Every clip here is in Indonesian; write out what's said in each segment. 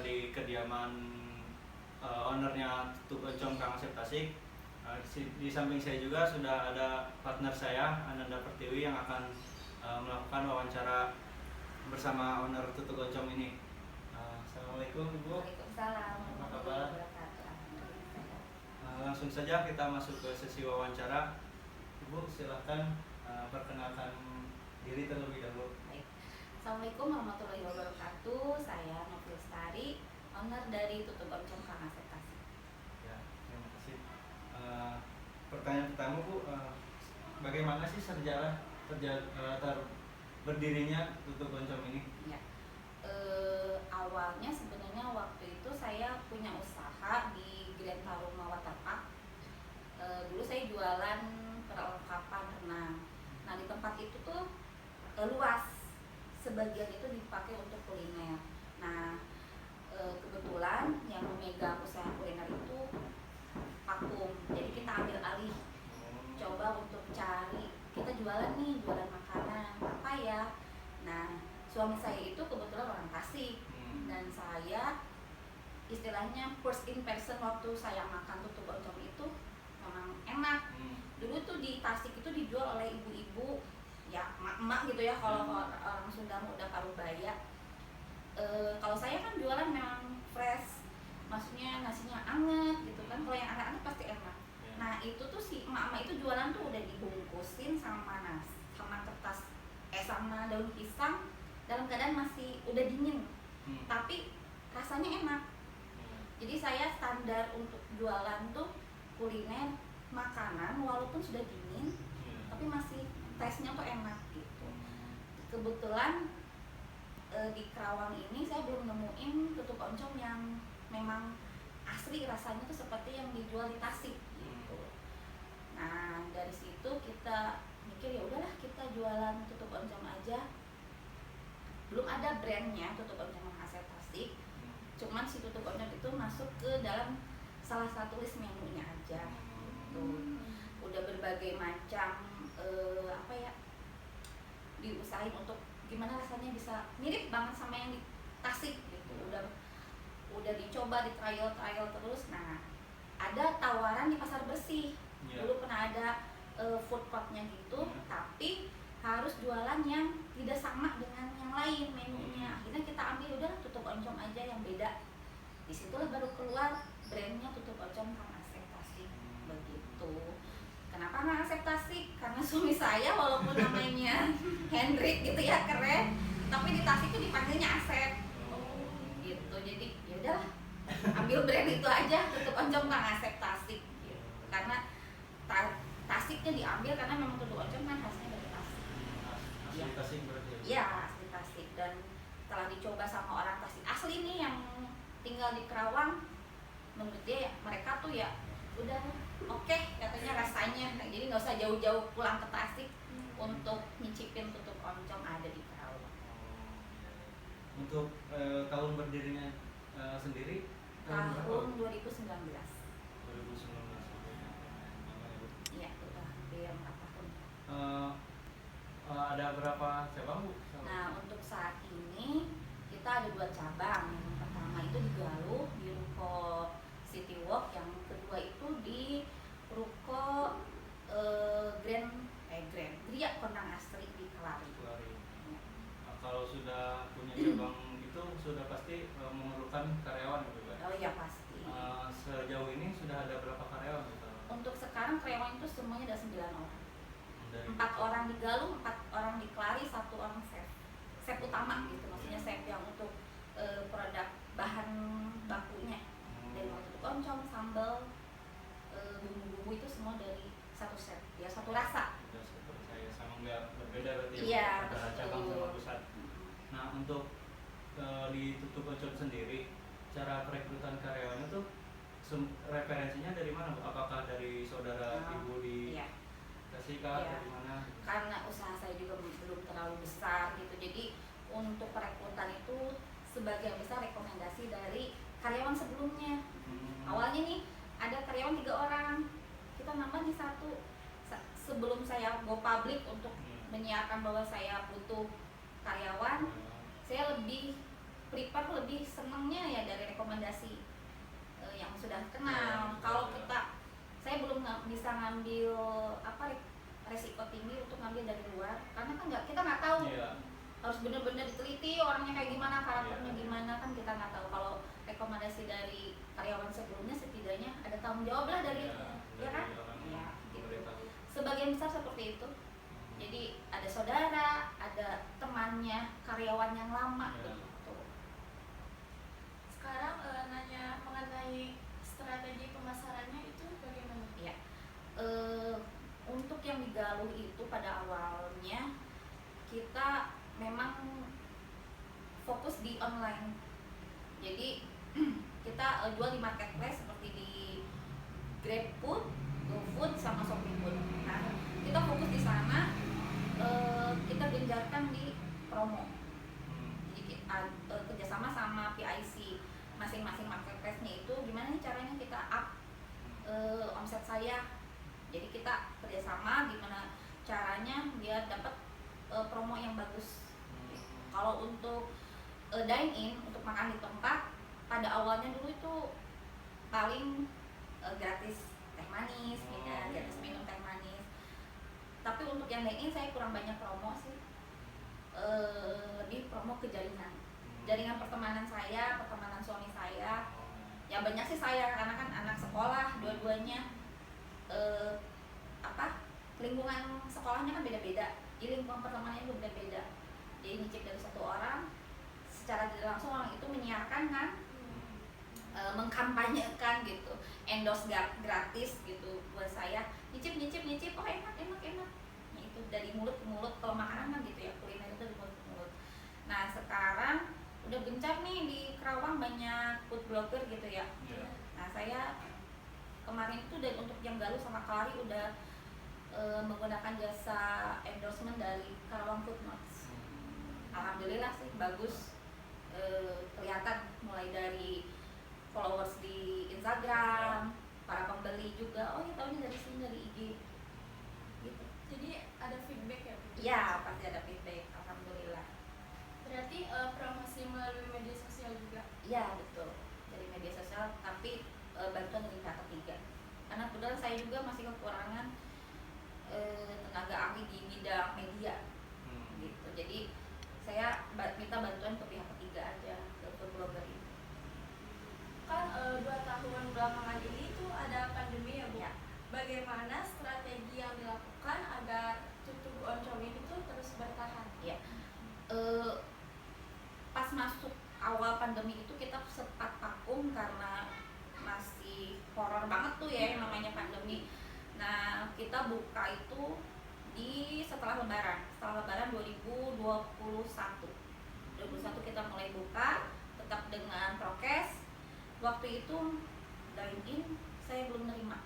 di kediaman ownernya Tutuk Oncom Kang Asep Tasik. Di samping saya juga sudah ada partner saya Ananda Pertiwi yang akan melakukan wawancara bersama owner Tutuk Oncom ini. Assalamualaikum Ibu. Waalaikumsalam. Apa kabar? Langsung saja kita masuk ke sesi wawancara. Ibu silahkan perkenalkan diri terlebih dahulu. Baik. Assalamualaikum warahmatullahi wabarakatuh. Saya Novi Lestari, owner dari Tutuk Oncom Kang Asep Tasik. Ya, terima kasih. Pertanyaan pertama Bu, bagaimana sih sejarah berdirinya Tutuk Oncom ini? Ya. Awalnya sebenarnya waktu itu saya punya usaha di Grand Taruma Waterpark. Dulu saya jualan perlengkapan renang. Nah di tempat itu tuh luas, sebagian itu dipakai untuk kuliner. Nah kebetulan yang memegang usaha kuliner itu vakum, jadi kita ambil alih, coba untuk cari, kita jualan makanan apa ya. Nah suami saya itu kebetulan orang Tasik, dan saya istilahnya first impression waktu saya makan Tutuk Oncom itu memang enak. Dulu tuh di Tasik itu dijual oleh ibu-ibu, ya emak-emak gitu ya, kalau orang Sunda udah Parubaya. Kalau saya kan jualan memang fresh, maksudnya nasinya anget gitu kan. Kalau yang anak-anak pasti enak. Nah itu tuh si emak-emak itu jualan tuh udah dibungkusin sama sama kertas, sama daun pisang, dalam keadaan masih udah dingin, tapi rasanya enak. Jadi saya standar untuk jualan tuh kuliner makanan walaupun sudah dingin, tapi masih taste-nya tuh enak gitu. Kebetulan di Kerawang ini saya belum nemuin Tutuk Oncom yang memang asli rasanya tuh seperti yang dijual di Tasik gitu. Nah dari situ kita mikir ya udahlah kita jualan Tutuk Oncom aja. Belum ada brandnya Tutuk Oncom Kang Asep Tasik, cuman si Tutuk Oncom itu masuk ke dalam salah satu list menunya aja gitu. Udah berbagai macam diusahain untuk gimana rasanya bisa mirip banget sama yang di Tasik gitu. Udah dicoba, di trial terus. Nah ada tawaran di pasar bersih, dulu pernah ada food courtnya gitu, tapi harus jualan yang tidak sama dengan yang lain menunya. Akhirnya kita ambil udah Tutuk Oncom aja yang beda. Disitulah baru keluar brandnya Tutuk Oncom Kang Asep Tasik begitu. Kenapa Kang Asep Tasik? Karena suami saya walaupun namanya Hendrik gitu ya, keren, tapi di Tasik tuh dipanggilnya Asep gitu. Jadi ya udahlah ambil brand itu aja, Tutuk Oncom Kang Asep Tasik gitu. Karena Tasiknya diambil karena memang Tutuk Oncom kan khasnya dari Tasik. Asli Tasik berarti ya? Iya, asli Tasik. Dan setelah dicoba sama orang Tasik asli nih yang tinggal di Kerawang, menurut dia mereka tuh ya udah oke, katanya rasanya. Nah, jadi nggak usah jauh-jauh pulang ke Tasik untuk nyicipin Tutuk Oncom ada di Kerawang. Untuk tahun berdirinya sendiri Tahun 2019. 2019. Iya, udah hampir 4 tahun. Ada berapa cabang Bu? Nah untuk saat ini kita ada 2 cabang. Yang pertama itu di Galuh di Ruko City Walk, yang kedua itu di Ruko Grand Gria Kondang Asri di Kelari. Ya. Nah, kalau sudah punya cabang itu sudah pasti memerlukan karyawan gitu kan? Oh iya pasti. Sejauh ini sudah ada berapa karyawan gitu? Untuk sekarang karyawan itu semuanya ada 9 orang. 4 Dari orang di Galuh, 4 orang di Kelari, 1 orang chef utama gitu. Maksudnya chef yang untuk produk bahan bakunya, dari Tutuk Oncom, sambal, bumbu-bumbu itu semua dari satu chef, ya satu rasa. Saya sama nggak berbeda berarti Iya, antara cabang betul. sama pusat. Nah untuk di Tutuk Oncom sendiri, cara perekrutan karyawan itu referensinya dari mana Bu? Apakah dari saudara ibu di Iya. Tasik Iya. atau di mana? Karena usaha saya juga belum terlalu besar gitu, jadi untuk perekrutan itu sebagian besar rekomendasi dari karyawan sebelumnya. Awalnya nih ada karyawan 3 orang, kita nambah nih 1. Sebelum saya go public untuk menyiarkan bahwa saya butuh karyawan, saya lebih prefer lebih senengnya ya dari rekomendasi yang sudah kenal. Kalau saya belum bisa ngambil resiko tinggi untuk ngambil dari luar, karena kan kita nggak tahu. Harus benar-benar diteliti orangnya kayak gimana, karakternya gimana, kan kita nggak tahu. Kalau rekomendasi dari karyawan sebelumnya setidaknya ada tanggung jawab lah dari ya kan ya gitu. Sebagian besar seperti itu. Jadi ada saudara, ada temannya karyawan yang lama gitu. Sekarang nanya mengenai strategi pemasarannya itu bagaimana? Ya, untuk yang digaluh itu pada awalnya kita memang fokus di online. Jadi kita jual di marketplace seperti di GrabFood, GoFood, sama ShopeeFood. Nah, kita fokus di sana, kita genjarkan di promo. Jadi kerjasama sama PIC masing-masing marketplace-nya itu gimana nih caranya kita up omset saya. Jadi kita kerjasama gimana caranya biar dapat promo yang bagus. Kalau untuk dine in, untuk makan di tempat, pada awalnya dulu itu paling gratis teh manis, gratis minum teh manis. Tapi untuk yang dine in saya kurang banyak promo sih, lebih promo ke jaringan pertemanan saya, pertemanan suami saya. Ya banyak sih saya, karena kan anak sekolah dua-duanya, lingkungan sekolahnya kan beda-beda, jadi lingkungan pertemanannya juga beda. Jadi nyicip dari satu orang, secara tidak langsung orang itu menyiarkan kan, mengkampanyekan gitu, endorse gratis gitu buat saya, nyicip, oh enak. Nah, itu dari mulut ke mulut. Kalau makanan kan gitu ya, kuliner itu dari mulut ke mulut. Nah sekarang udah gencar nih di Kerawang, banyak food blogger gitu ya. Nah saya kemarin itu dan untuk yang Galuh sama Kelari udah menggunakan jasa endorsement dari Karawang Food Notes. Alhamdulillah sih bagus, kelihatan mulai dari followers di Instagram, para pembeli juga, oh ya tahunya dari sini, dari IG gitu. Jadi ada feedback ya? Iya, pasti ada feedback, alhamdulillah. Berarti promosi melalui media sosial juga? Iya betul, dari media sosial, tapi bantuan dari pihak ketiga. Karena kebetulan saya juga masih kekurangan tenaga ahli di bidang media gitu. Jadi saya minta bantuan ke pihak ketiga aja, ke food blogger ini. Kan 2 tahun belakangan ini tuh ada pandemi ya Bu? Ya. Bagaimana strategi yang dilakukan agar tutup oncom ini tuh terus bertahan? Ya. Pas masuk awal pandemi itu kita sempat vakum karena masih horor banget tuh ya yang namanya pandemi. Nah kita buka itu di setelah lebaran 2021 kita mulai buka, tetap dengan prokes. Waktu itu dine in saya belum nerima,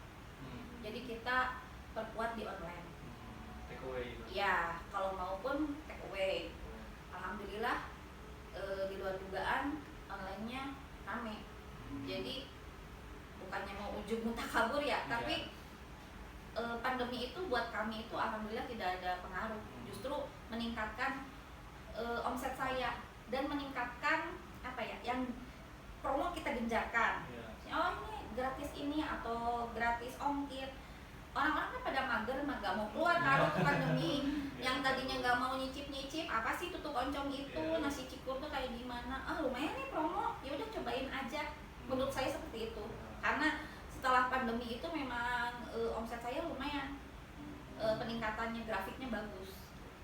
jadi kita perkuat di online. Take away. Ya kalau maupun take away. Alhamdulillah di luar dugaan online-nya rame. Jadi bukannya mau ujung muntah kabur ya, tapi pandemi itu buat kami itu alhamdulillah tidak ada pengaruh, justru meningkatkan omset saya dan meningkatkan yang promo kita genjarkan. Oh ini gratis ini atau gratis ongkir. Orang-orang kan pada mager, gak mau keluar kalau pandemi. Yang tadinya gak mau nyicip apa sih tutup oncom itu, nasi cikur tuh kayak gimana, lumayan nih promo, ya udah cobain aja. Menurut saya seperti itu, karena setelah pandemi itu memang omset saya lumayan, peningkatannya, grafiknya bagus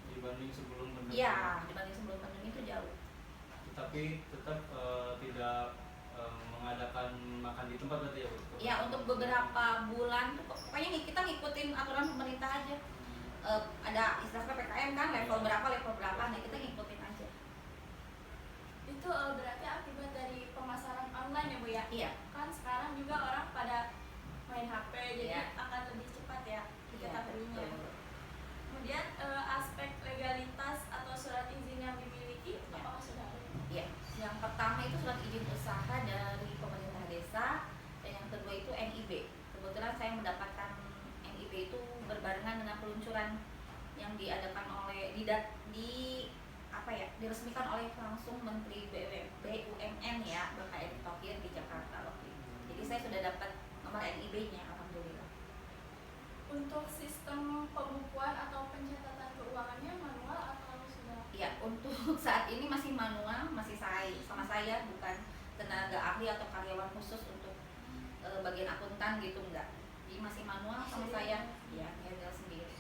dibanding sebelum pandemi. Iya, dibanding sebelum pandemi itu jauh. Tapi tetap tidak mengadakan makan di tempat berarti ya Bu? Ya untuk beberapa bulan tuh pokoknya kita ngikutin aturan pemerintah aja. Ada istilah PPKM kan, level berapa, nah kita ngikutin aja. Itu berarti akibat dari pemasaran online ya Bu ya? Iya. Kan sekarang juga orang pada main HP, jadi akan lebih cepat ya diketahuinya. Kemudian aspek legalitas atau surat izin yang dimiliki apakah sudah ada? Iya. Yang pertama itu surat izin usaha dari pemerintah desa, dan yang kedua itu NIB. Kebetulan saya mendapatkan NIB itu berbarengan dengan peluncuran yang diadakan oleh diresmikan oleh langsung Menteri BUMN ahli atau karyawan khusus untuk bagian akuntan gitu enggak. Jadi masih manual sama saya, ya handle sendiri.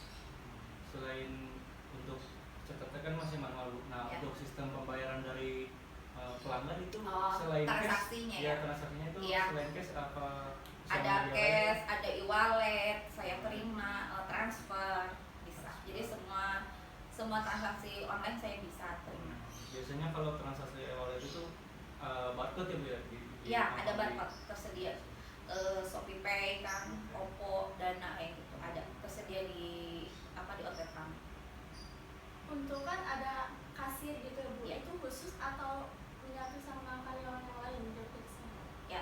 Selain untuk catatnya kan masih manual Bu. Nah, Ya. untuk sistem pembayaran dari pelanggan itu Oh, selain transaksinya cash, ya? transaksinya itu Iya. selain cash apa? bisa Ada media cash, lain? ada e-wallet, saya terima, transfer, bisa. Jadi semua transaksi online saya bisa terima. Biasanya kalau transaksi e-wallet itu barcode ya Bu ya? Iya, ada barcode tersedia. Shopee Pay kan, Oppo, Dana kayak gitu ada tersedia di di outlet kami. Untuk kan ada kasir gitu ya Bu, Iya. itu khusus atau menyatu sama karyawan yang lain job desk-nya? Ya,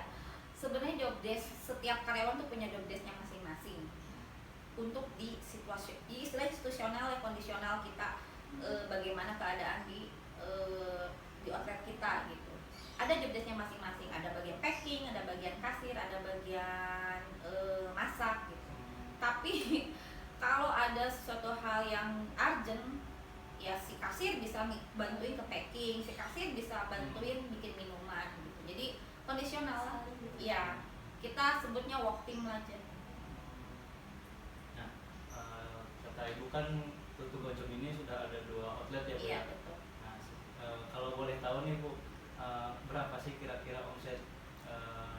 sebenarnya job desk setiap karyawan tuh punya job desk-nya masing-masing. Untuk di istilah institusional ya kondisional kita bagaimana keadaan di outlet kita gitu. Ada job desk-nya masing-masing, ada bagian packing, ada bagian kasir, ada bagian masak gitu. Tapi kalau ada suatu hal yang urgent, ya si kasir bisa bantuin ke packing, si kasir bisa bantuin bikin minuman gitu. Jadi kondisional, ya kita sebutnya work team aja. Nah, kata Ibu kan Tutu Oncom ini sudah ada 2 outlet ya Bu? Iya ya? betul. Nah, kalau boleh tahu nih Bu, berapa sih kira-kira omset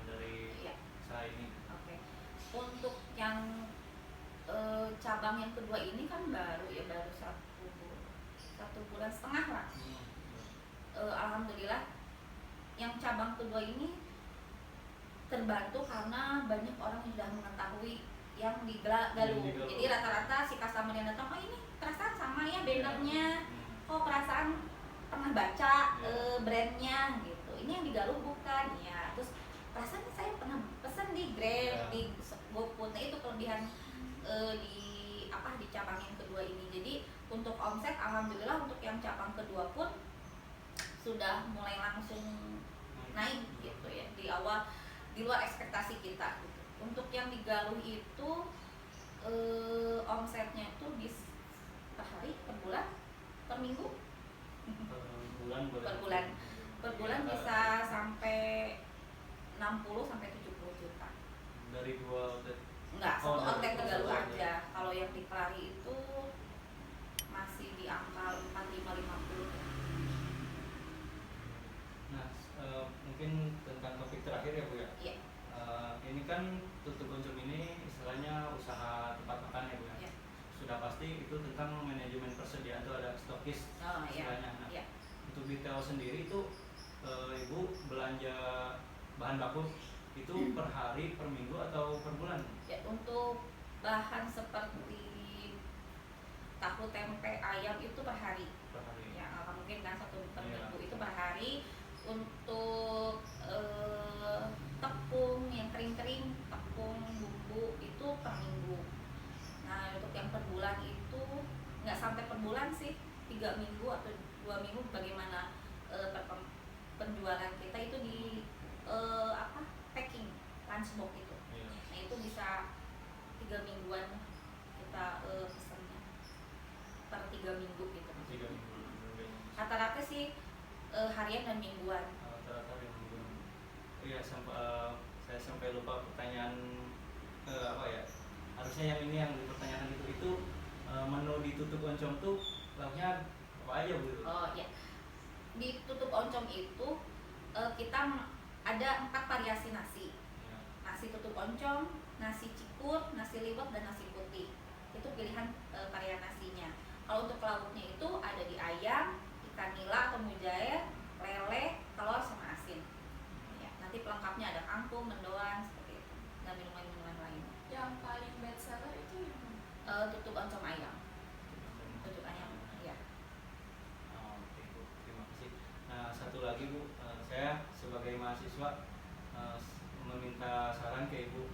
dari Iya. usaha ini? Oke. Untuk yang cabang yang kedua ini kan baru satu bulan setengah lah. Alhamdulillah yang cabang kedua ini terbantu karena banyak orang yang sudah mengetahui yang di Galuh. Jadi rata-rata si customer yang datang, oh ini perasaan sama ya bannernya, oh perasaan pernah baca brandnya gitu. Ini yang di Galuh bukan ya. Terus perasaan saya pernah pesan di Grab, di GoFood. Nah itu kelebihan di cabang yang kedua ini. Jadi untuk omset alhamdulillah untuk yang cabang kedua pun sudah mulai langsung naik gitu ya di luar ekspektasi kita gitu. Untuk yang di Galuh itu omsetnya itu per hari, per bulan, per minggu, per bulan bisa sampai 60 sampai 70 juta. Dari 2 outlet? Enggak, satu outlet ke Galuh aja. aja. Kalau yang di Kelari itu masih di angka 45-50. Nah, mungkin tentang topik terakhir ya Bu ya? Iya. Ini kan Tutu Oncom ini istilahnya usaha tempat makan ya Bu ya? Iya. Sudah pasti itu tentang manajemen persediaan itu ada stokis istilahnya. Nah, Iya. untuk di TO sendiri itu Ibu belanja bahan baku itu per hari, per minggu atau per bulan? Ya, untuk bahan seperti tahu, tempe, ayam itu per hari. Per hari. Ya, nggak mungkin kan satu per Iya. minggu itu per hari. Untuk tepung yang kering-kering, tepung bumbu itu per minggu. Nah, untuk yang per bulan itu nggak sampai per bulan sih, 3 minggu atau 2 minggu bagaimana penjualan kita itu di packing lunchbox itu. Iya. Nah itu bisa 3 mingguan kita pesannya per 3 minggu gitu. 3 minggu. Rata-rata sih harian dan mingguan. Rata-rata minggu. Iya, saya sampai lupa pertanyaan harusnya yang ini yang dipertanyakan itu menu di Tutu Oncom tuh lauknya apa aja Bu? Oh ya, di Tutu Oncom itu kita ada 4 variasi nasi. Ya. Nasi tutu oncom, nasi cikur, nasi liwet, dan nasi putih. Itu pilihan varian nasinya. Kalau untuk lauknya itu ada di ayam, ikan nila atau mujair, lele, telur sama asin. Ya, nanti pelengkapnya ada kangkung, mendoan seperti itu, dan minuman-minuman lain. Yang paling best seller itu yang mana? Tutu oncom ayam. Tutu ayam, ya. Oke Bu, terima kasih. Nah, satu lagi Bu, saya sebagai mahasiswa meminta saran ke Ibu.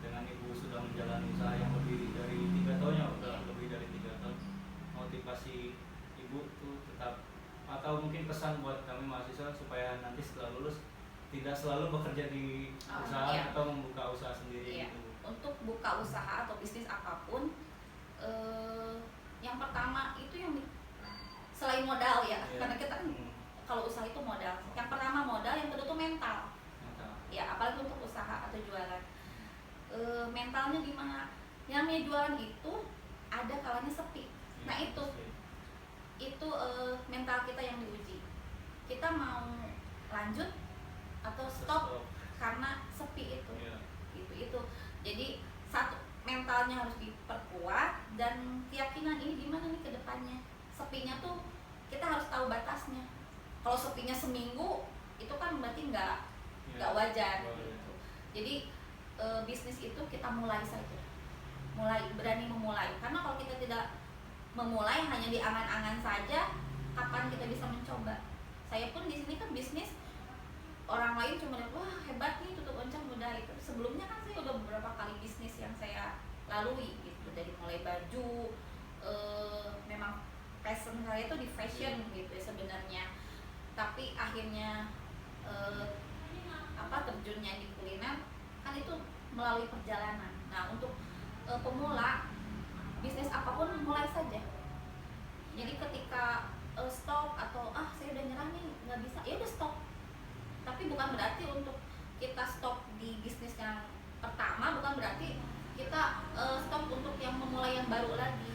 Dengan Ibu sudah menjalani usaha yang lebih dari 3 tahun ya, udah lebih dari 3 tahun. Motivasi Ibu tuh tetap, atau mungkin pesan buat kami mahasiswa supaya nanti setelah lulus tidak selalu bekerja di usaha Iya. atau membuka usaha sendiri Iya. gitu. Untuk buka usaha atau bisnis apapun, yang pertama itu selain modal ya, Iya. karena kita kan kalau usaha itu modal. Yang pertama modal, yang kedua tuh mental. mentalnya gimana. Yang namanya jualan itu ada kalanya sepi. Nah itu mental kita yang diuji. Kita mau lanjut atau stop karena sepi itu. Itu. Jadi satu, mentalnya harus diperkuat, dan keyakinan ini gimana nih ke depannya. Sepinya tuh kita harus tahu batasnya. Kalau sepinya seminggu itu kan berarti nggak wajar gitu. Jadi bisnis itu kita mulai saja, berani memulai. Karena kalau kita tidak memulai, hanya di angan-angan saja, kapan kita bisa mencoba. Saya pun di sini kan bisnis, orang lain cuma lihat wah hebat nih tutup oncom mudah itu. Sebelumnya kan saya udah beberapa kali bisnis yang saya lalui gitu, dari mulai baju, memang passion saya itu di fashion gitu ya sebenarnya, tapi akhirnya terjunnya di kuliner kan itu melalui perjalanan. Nah untuk pemula bisnis apapun mulai saja. Jadi ketika stop atau saya udah nyerah nih nggak bisa, ya udah stop. Tapi bukan berarti untuk kita stop di bisnis yang pertama, bukan berarti kita stop untuk yang memulai yang baru lagi.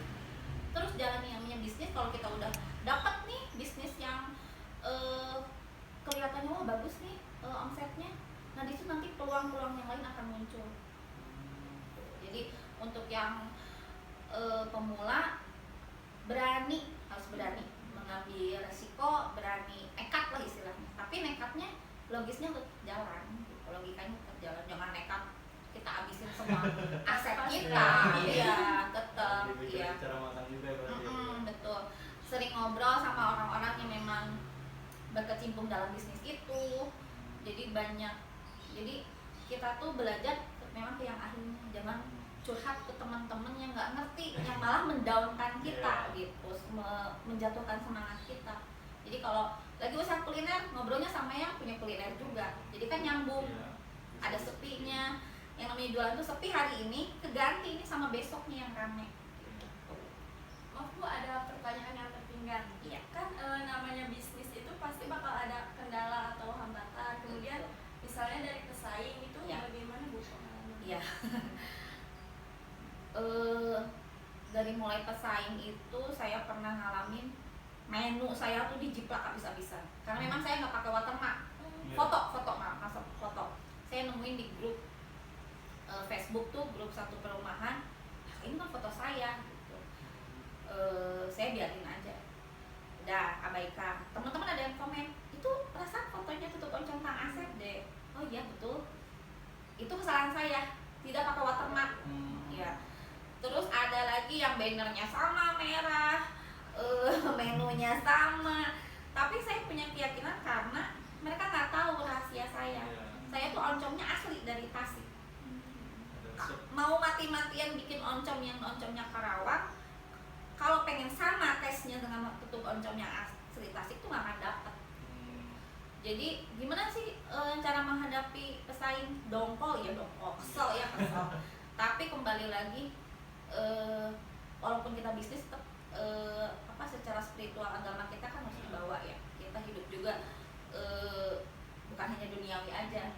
Terus jalani yang namanya bisnis. Kalau kita udah dapat nih bisnis yang kelihatannya wah bagus nih omsetnya, nah disitu nanti peluang-peluang yang lain akan muncul. Jadi untuk yang pemula harus berani mengambil resiko, berani nekat lah istilahnya. Tapi nekatnya logisnya tetap jalan, logikanya tetap jalan. Jangan nekat kita habisin semua aset kita, ya tetap ya. Cara matang juga berarti. Betul. Sering ngobrol sama orang-orang yang memang berkecimpung dalam bisnis itu. Jadi kita tuh belajar memang ke yang ahlinya, jangan curhat ke teman-teman yang nggak ngerti, yang malah mendownkan kita gitu, menjatuhkan semangat kita. Jadi kalau lagi usaha kuliner, ngobrolnya sama yang punya kuliner juga, jadi kan nyambung. Ada sepinya, yang namanya jualan tuh sepi hari ini, keganti ini sama besoknya yang rame. Maaf Bu, ada pertanyaan yang tertinggal. Iya. Kan namanya bisnis itu pasti bakal ada kendala atau hambatan. Kemudian misalnya dari pesaing itu bagaimana Bu? Iya. Dari mulai pesaing itu saya pernah ngalamin menu saya tuh dijiplak habis-habisan. Karena memang saya nggak pakai watermark. Foto. Saya nemuin di grup Facebook tuh, grup satu perumahan. Ini kan foto saya gitu. Saya biarin aja. Udah abaikan. Teman-teman ada yang komen, "Itu perasaan fotonya tutup oncom Kang Asep deh." Oh iya betul. Itu kesalahan saya, tidak pakai watermark. Ya. Terus ada lagi yang bannernya sama merah, menunya sama. Tapi saya punya keyakinan karena mereka nggak tahu rahasia saya. Saya tuh oncomnya asli dari Tasik. Mau mati-matian bikin oncom yang oncomnya Karawang, kalau pengen sama tesnya dengan tutup oncom yang asli Tasik tuh nggak akan dapet. Jadi gimana sih cara menghadapi pesaing? Dongkol, kesel. Tapi kembali lagi, walaupun kita bisnis tetap secara spiritual agama kita kan harus dibawa ya. Kita hidup juga bukan hanya duniawi aja.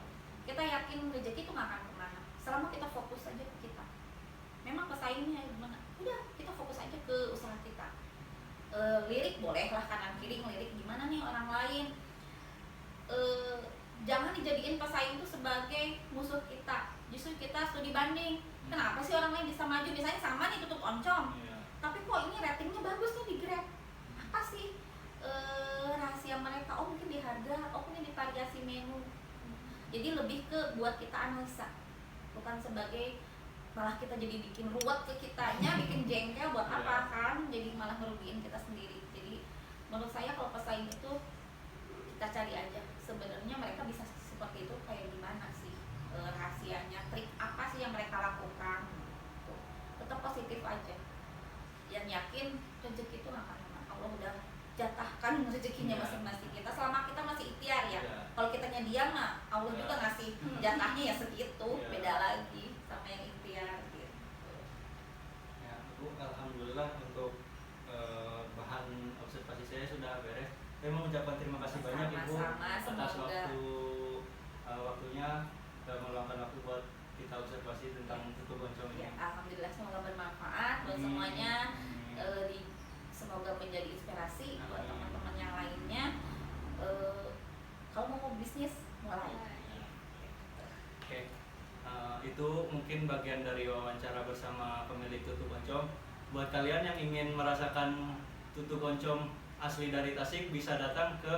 Kita yakin rezeki itu nggak akan kemana selama kita fokus aja ke kita. Memang pesaingnya gimana? Udah kita fokus aja ke usaha kita. Lirik boleh lah kanan kiri ngelirik gimana nih orang lain. Jangan dijadiin pesaing itu sebagai musuh kita. Justru kita studi banding. Kenapa sih orang lain bisa maju? Misalnya sama nih tutup oncom, tapi kok ini ratingnya bagus nih di Grab. Apa sih rahasia mereka? Oh mungkin di harga, oh mungkin di variasi menu. Jadi lebih ke buat kita analisa, bukan sebagai malah kita jadi bikin ruwet ke kitanya, bikin jengkel buat apa kan? Jadi malah ngerugiin kita sendiri. Jadi menurut saya kalau pesaing itu kita cari aja sebenarnya mereka bisa seperti itu kayak gimana sih, rahasianya, trik apa sih yang mereka lakukan. Tetap positif aja, yang yakin rezeki itu nggak akan kemana. Allah udah jatahkan rezekinya masing-masing kita selama kita masih ikhtiar ya. Kalau kitanya diam mah Allah juga ngasih jatahnya ya segitu. Beda lagi sama yang ikhtiar gitu. Ya, Bu, alhamdulillah untuk bahan observasi saya sudah beres. Saya mau mengucapkan terima kasih banyak Ibu atas waktunya meluangkan waktu buat kita observasi tentang tutup Itu mungkin bagian dari wawancara bersama pemilik tutuk oncom. Buat kalian yang ingin merasakan tutuk oncom asli dari Tasik, bisa datang ke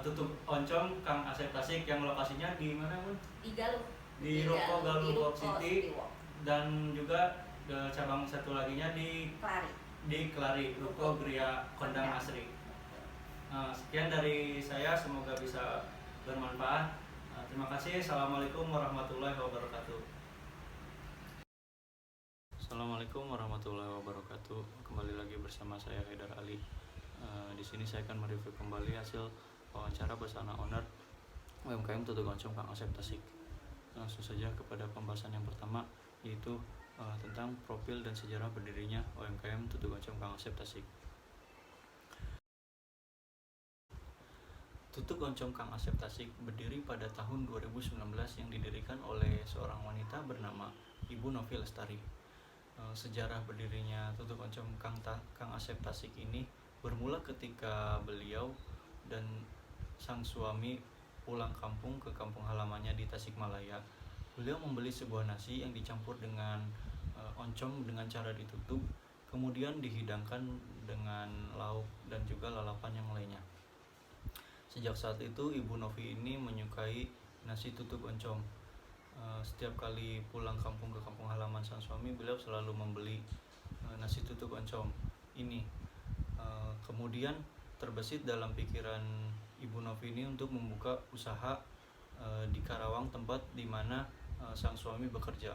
tutuk oncom Kang Asep Tasik yang lokasinya di mana, Bun? Di Galuh. Di Ruko Galuh Walk City, Walk. dan juga cabang satu laginya di Kelari, Ruko Gria Kondang Asri. Sekian dari saya, semoga bisa bermanfaat. Terima kasih. Assalamualaikum warahmatullahi wabarakatuh. Assalamualaikum warahmatullahi wabarakatuh. Kembali lagi bersama saya Haidar Ali. Di sini saya akan mereview kembali hasil wawancara bersama owner UMKM Tutuk Oncom Kang Asep Tasik. Langsung saja kepada pembahasan yang pertama, yaitu tentang profil dan sejarah berdirinya UMKM Tutuk Oncom Kang Asep Tasik. Tutuk Oncom Kang Asep Tasik berdiri pada tahun 2019 yang didirikan oleh seorang wanita bernama Ibu Novi Lestari. Sejarah berdirinya Tutuk Oncom Kang Asep Tasik ini bermula ketika beliau dan sang suami pulang kampung ke kampung halamannya di Tasikmalaya. Beliau membeli sebuah nasi yang dicampur dengan oncom dengan cara ditutup, kemudian dihidangkan dengan lauk dan juga lalapan yang lainnya. Sejak saat itu Ibu Novi ini menyukai nasi tutuk oncom. Setiap kali pulang kampung ke kampung halaman sang suami, beliau selalu membeli nasi tutuk oncom ini. Kemudian terbesit dalam pikiran Ibu Novi ini untuk membuka usaha di Karawang, tempat di mana sang suami bekerja.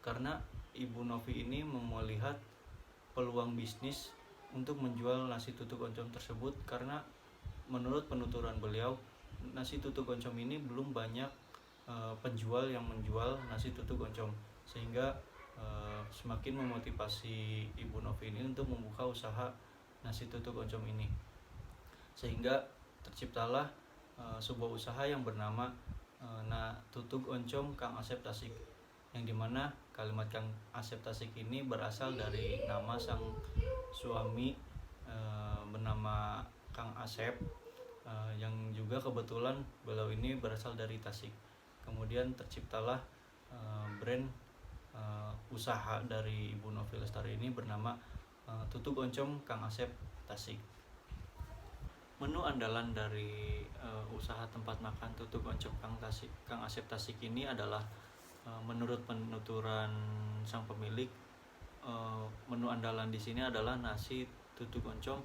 Karena Ibu Novi ini melihat peluang bisnis untuk menjual nasi tutuk oncom tersebut, karena menurut penuturan beliau, nasi tutuk oncom ini belum banyak penjual yang menjual nasi tutuk oncom, sehingga semakin memotivasi Ibu Novi ini untuk membuka usaha nasi tutuk oncom ini. Sehingga terciptalah sebuah usaha yang bernama Tutuk Oncom Kang Asep Tasik, yang dimana kalimat Kang Asep Tasik ini berasal dari nama sang suami bernama Kang Asep, yang juga kebetulan beliau ini berasal dari Tasik. Kemudian terciptalah brand usaha dari Ibu Novi Lestari ini bernama Tutuk Oncom Kang Asep Tasik. Menu andalan dari usaha tempat makan Tutuk Oncom Kang Asep Tasik ini adalah, menurut penuturan sang pemilik, menu andalan di sini adalah nasi tutuk oncom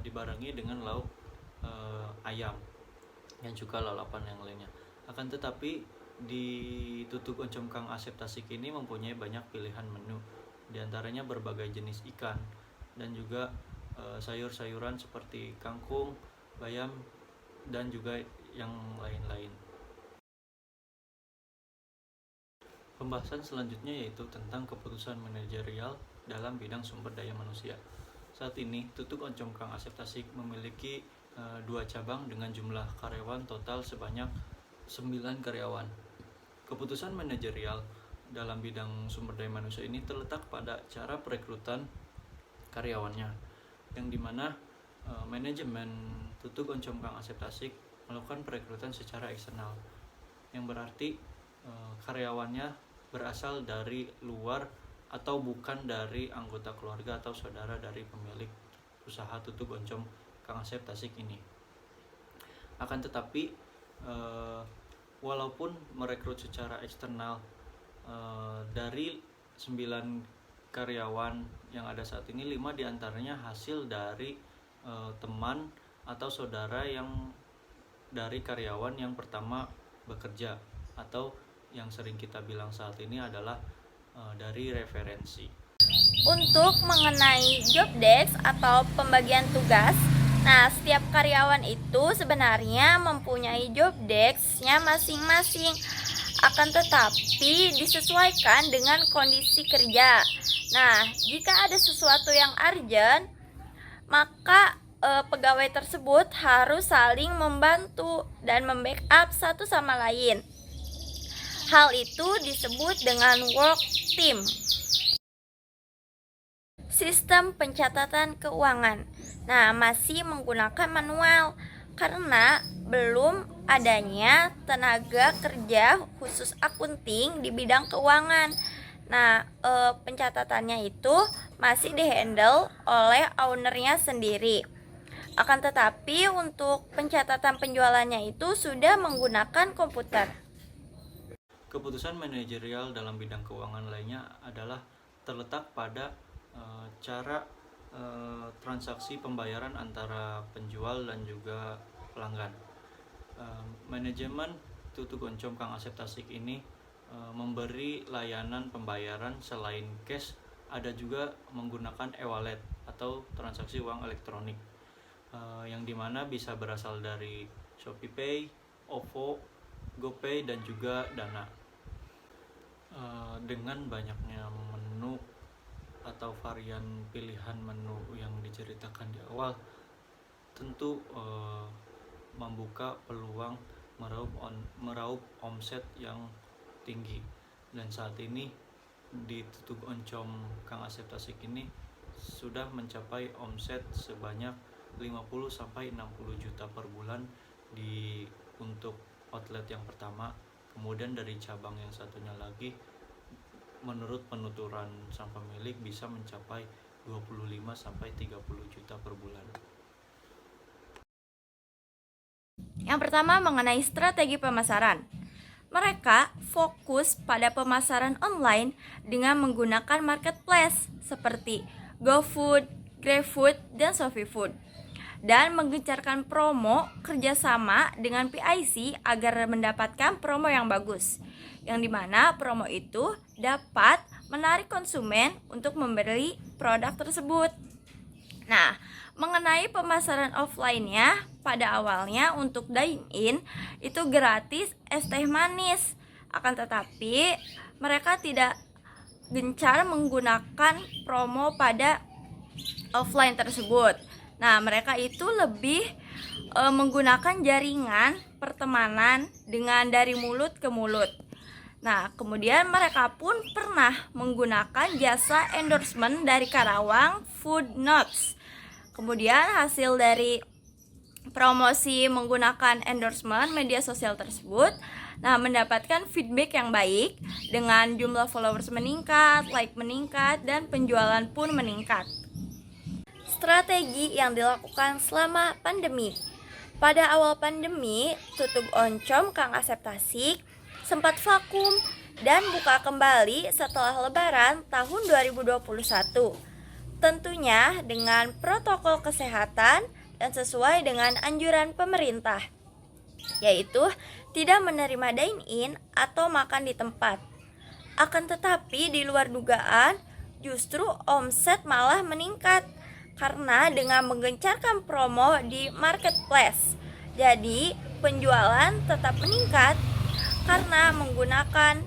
dibarengi dengan lauk ayam dan juga lalapan yang lainnya. Akan tetapi di Tutuk Oncom Kang Asep Tasik ini mempunyai banyak pilihan menu, diantaranya berbagai jenis ikan dan juga sayur-sayuran seperti kangkung, bayam, dan juga yang lain-lain. Pembahasan selanjutnya yaitu tentang keputusan manajerial dalam bidang sumber daya manusia. Saat ini Tutuk Oncom Kang Asep Tasik memiliki 2 cabang dengan jumlah karyawan total sebanyak 9 karyawan. Keputusan manajerial dalam bidang sumber daya manusia ini terletak pada cara perekrutan karyawannya, yang dimana manajemen Tutuk Oncom Kang Asep Tasik melakukan perekrutan secara eksternal, yang berarti karyawannya berasal dari luar atau bukan dari anggota keluarga atau saudara dari pemilik usaha Tutuk Oncom Kang Asep Tasik ini. Akan tetapi walaupun merekrut secara eksternal, dari 9 karyawan yang ada saat ini, 5 diantaranya hasil dari teman atau saudara yang dari karyawan yang pertama bekerja, atau yang sering kita bilang saat ini adalah dari referensi. Untuk mengenai job desk atau pembagian tugas, nah setiap karyawan itu sebenarnya mempunyai job desk-nya masing-masing, akan tetapi disesuaikan dengan kondisi kerja. Nah, jika ada sesuatu yang urgent, maka pegawai tersebut harus saling membantu dan membackup satu sama lain. Hal itu disebut dengan work team. Sistem pencatatan keuangan, nah masih menggunakan manual karena belum adanya tenaga kerja khusus akunting di bidang keuangan. Nah, pencatatannya itu masih dihandle oleh ownernya sendiri. Akan tetapi untuk pencatatan penjualannya itu sudah menggunakan komputer. Keputusan manajerial dalam bidang keuangan lainnya adalah terletak pada cara transaksi pembayaran antara penjual dan juga pelanggan. Manajemen Tutug Oncom Kang Asep Tasik ini memberi layanan pembayaran selain cash, ada juga menggunakan e-wallet atau transaksi uang elektronik, yang dimana bisa berasal dari ShopeePay, OVO, GoPay dan juga Dana. Dengan banyaknya menu atau varian pilihan menu yang diceritakan di awal, tentu membuka peluang meraup omset yang tinggi. Dan saat ini di Tutug Oncom Kang Asep Tasik ini sudah mencapai omset sebanyak 50-60 juta per bulan untuk outlet yang pertama. Kemudian dari cabang yang satunya lagi, menurut penuturan sang pemilik bisa mencapai 25-30 juta per bulan. Yang pertama mengenai strategi pemasaran. Mereka fokus pada pemasaran online dengan menggunakan marketplace seperti GoFood, GrabFood, dan ShopeeFood, dan menggencarkan promo kerjasama dengan PIC agar mendapatkan promo yang bagus, yang dimana promo itu dapat menarik konsumen untuk membeli produk tersebut. Nah, mengenai pemasaran offline-nya, pada awalnya untuk dine-in itu gratis es teh manis. Akan tetapi mereka tidak gencar menggunakan promo pada offline tersebut. Nah, mereka itu lebih menggunakan jaringan pertemanan dengan dari mulut ke mulut. Nah, kemudian mereka pun pernah menggunakan jasa endorsement dari Karawang Food Notes. Kemudian hasil dari promosi menggunakan endorsement media sosial tersebut, nah, mendapatkan feedback yang baik dengan jumlah followers meningkat, like meningkat, dan penjualan pun meningkat. Strategi yang dilakukan selama pandemi. Pada awal pandemi, Tutug Oncom Kang Asep Tasik sempat vakum dan buka kembali setelah Lebaran tahun 2021. Tentunya dengan protokol kesehatan dan sesuai dengan anjuran pemerintah, yaitu tidak menerima dine-in atau makan di tempat. Akan tetapi di luar dugaan, justru omset malah meningkat karena dengan menggencarkan promo di marketplace. Jadi penjualan tetap meningkat karena menggunakan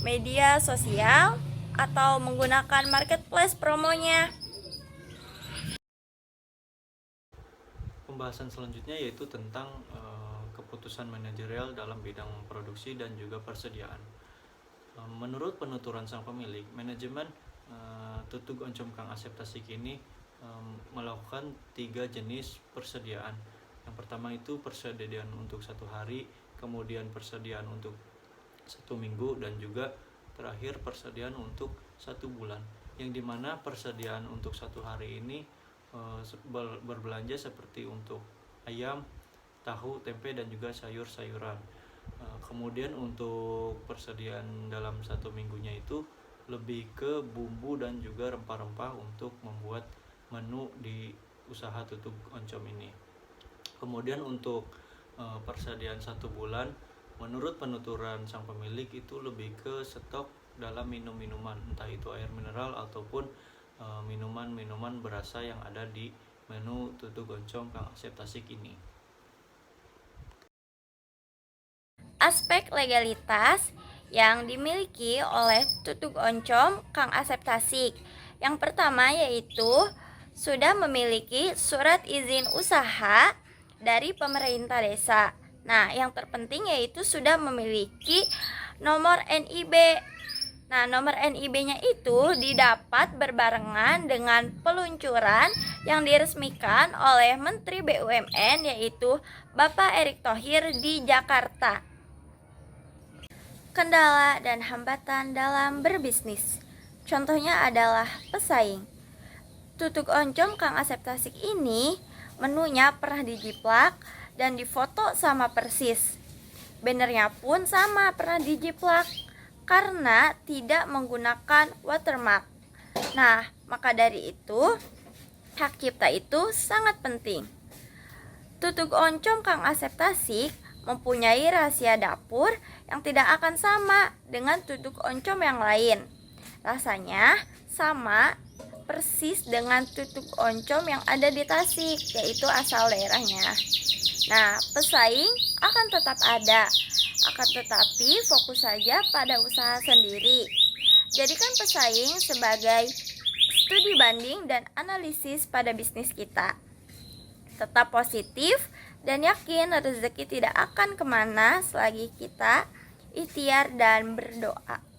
media sosial atau menggunakan marketplace promonya. Pembahasan selanjutnya yaitu tentang keputusan manajerial dalam bidang produksi dan juga persediaan. Menurut penuturan sang pemilik, manajemen Tutug Oncom Kang Asep Tasik ini melakukan 3 jenis persediaan. Yang pertama itu persediaan untuk 1 hari, kemudian persediaan untuk 1 minggu, dan juga terakhir persediaan untuk 1 bulan. Yang dimana persediaan untuk 1 hari ini berbelanja seperti untuk ayam, tahu, tempe, dan juga sayur-sayuran. Kemudian untuk persediaan dalam 1 minggunya itu lebih ke bumbu dan juga rempah-rempah untuk membuat menu di usaha Tutug Oncom ini. Kemudian untuk persediaan 1 bulan, menurut penuturan sang pemilik itu lebih ke stok dalam minum-minuman, entah itu air mineral ataupun minuman-minuman berasa yang ada di menu Tutug Oncom Kang Asep Tasik ini. Aspek legalitas yang dimiliki oleh Tutug Oncom Kang Asep Tasik. Yang pertama yaitu sudah memiliki surat izin usaha dari pemerintah desa. Nah, yang terpenting yaitu sudah memiliki nomor NIB. Nah, nomor NIB-nya itu didapat berbarengan dengan peluncuran yang diresmikan oleh Menteri BUMN yaitu Bapak Erick Thohir di Jakarta. Kendala dan hambatan dalam berbisnis. Contohnya adalah pesaing. Tutuk oncom Kang Asep Tasik ini menunya pernah dijiplak dan difoto sama persis. Bannernya pun sama pernah dijiplak karena tidak menggunakan watermark. Nah, maka dari itu hak cipta itu sangat penting. Tutuk oncom Kang Asep Tasik mempunyai rahasia dapur yang tidak akan sama dengan tutuk oncom yang lain. Rasanya sama persis dengan tutuk oncom yang ada di Tasik, yaitu asal daerahnya. Nah, pesaing akan tetap ada, akan tetapi fokus saja pada usaha sendiri. Jadikan pesaing sebagai studi banding dan analisis pada bisnis kita. Tetap positif dan yakin rezeki tidak akan kemana selagi kita ikhtiar dan berdoa.